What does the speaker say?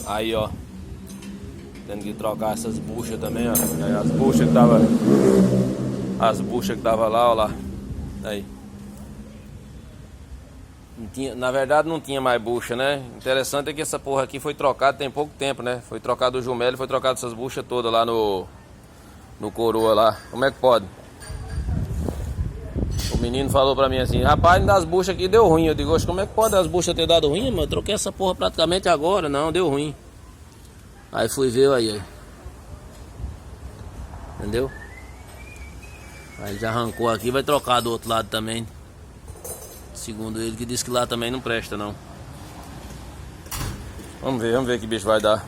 Aí, ó. Tendo que trocar essas buchas também, ó. Aí, as buchas que tava. As buchas que tava lá, ó lá. Aí. Não tinha, na verdade não tinha mais bucha, né? Interessante é que essa porra aqui foi trocada tem pouco tempo, né? Foi trocado o jumelo, foi trocado essas buchas todas lá no coroa lá. Como é que pode? O menino falou pra mim assim: rapaz, das buchas aqui deu ruim. Eu digo: oxe, como é que pode as buchas ter dado ruim, mano? Eu troquei essa porra praticamente agora. Não, deu ruim. Aí fui ver aí. Entendeu? Aí já arrancou aqui, vai trocar do outro lado também. Segundo ele, que disse que lá também não presta não. Vamos ver que bicho vai dar.